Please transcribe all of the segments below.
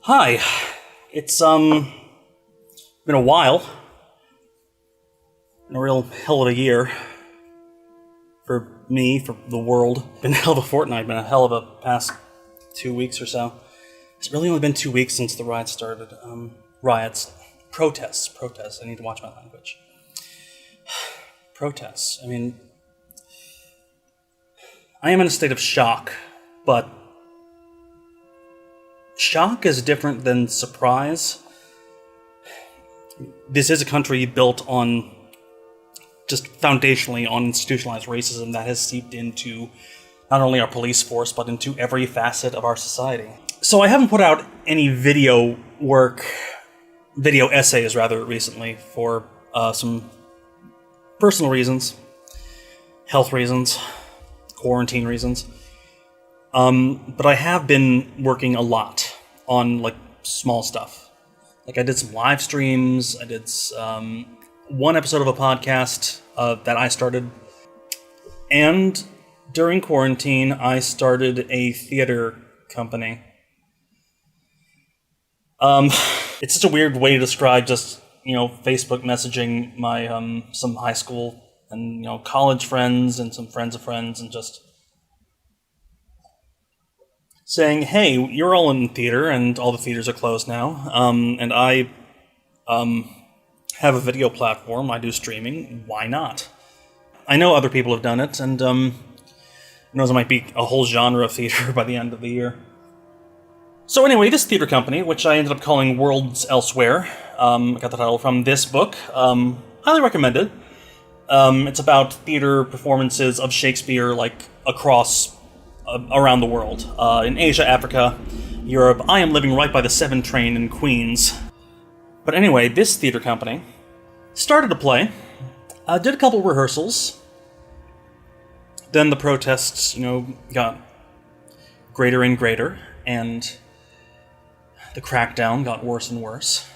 Hi. It's been a while. Been a real hell of a year. For me, for the world. Been a hell of a fortnight, been a hell of a past 2 weeks or so. It's really only been 2 weeks since the riots started. Protests. I need to watch my language. Protests. I mean, I am in a state of shock, but shock is different than surprise. This is a country built on, just foundationally, on institutionalized racism that has seeped into not only our police force, but into every facet of our society. So I haven't put out any video essays recently for some personal reasons, health reasons, quarantine reasons. But I have been working a lot on, small stuff. I did some live streams, I did one episode of a podcast that I started, and during quarantine, I started a theater company. It's such a weird way to describe just, Facebook messaging my, some high school and, college friends and some friends of friends and just saying, hey, you're all in theater and all the theaters are closed now, and I, have a video platform, I do streaming, why not? I know other people have done it, and, who knows, it might be a whole genre of theater by the end of the year. So anyway, this theater company, which I ended up calling Worlds Elsewhere, I got the title from this book, highly recommended. It's about theater performances of Shakespeare, across, around the world. In Asia, Africa, Europe. I am living right by the 7 train in Queens. But anyway, this theater company started a play, did a couple rehearsals, then the protests, got greater and greater, and the crackdown got worse and worse,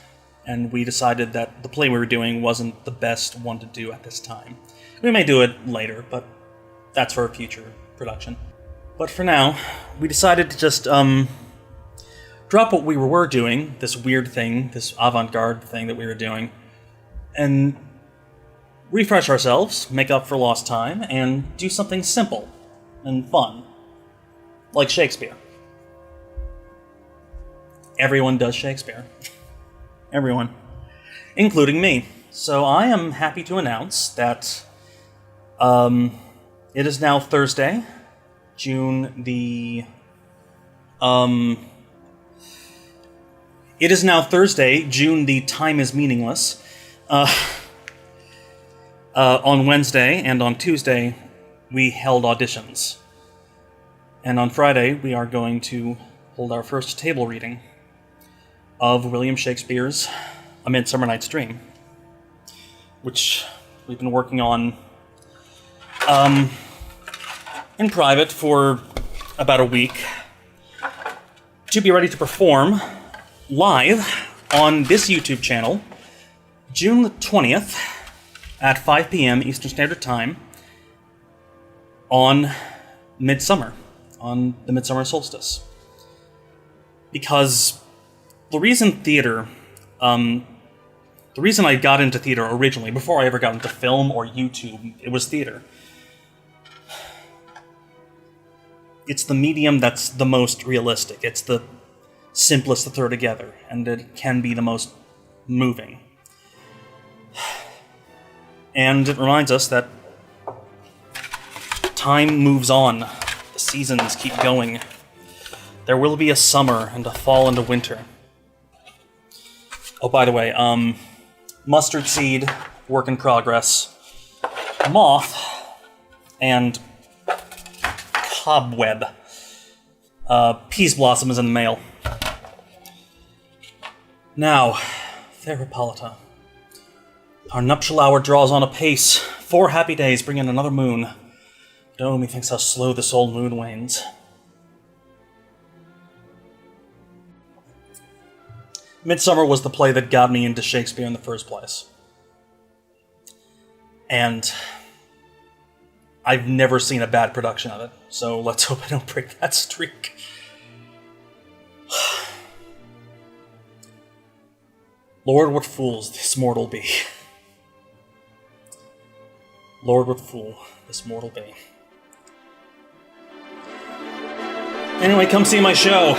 and we decided that the play we were doing wasn't the best one to do at this time. We may do it later, but that's for a future production. But for now, we decided to just, drop what we were doing, this weird thing, this avant-garde thing that we were doing, and refresh ourselves, make up for lost time, and do something simple and fun, like Shakespeare. Everyone does Shakespeare. Everyone. Including me. So I am happy to announce that it is now Thursday, June the Time is Meaningless. On Wednesday and on Tuesday, we held auditions. And on Friday, we are going to hold our first table reading of William Shakespeare's A Midsummer Night's Dream, which we've been working on in private for about a week to be ready to perform live on this YouTube channel June the 20th at 5 p.m. Eastern Standard Time on Midsummer, on the Midsummer solstice. Because the reason I got into theater originally, before I ever got into film or YouTube, it was theater. It's the medium that's the most realistic. It's the simplest to throw together, and it can be the most moving. And it reminds us that time moves on. The seasons keep going. There will be a summer and a fall and a winter. Oh, by the way, mustard seed, work in progress, moth, and cobweb. Peace blossom is in the mail. Now, fair Hippolyta, our nuptial hour draws on apace. 4 happy days bring in another moon. But oh, methinks how slow this old moon wanes. Midsummer was the play that got me into Shakespeare in the first place. And I've never seen a bad production of it, so let's hope I don't break that streak. Lord, what fools this mortal be. Lord, what fool this mortal be. Anyway, come see my show.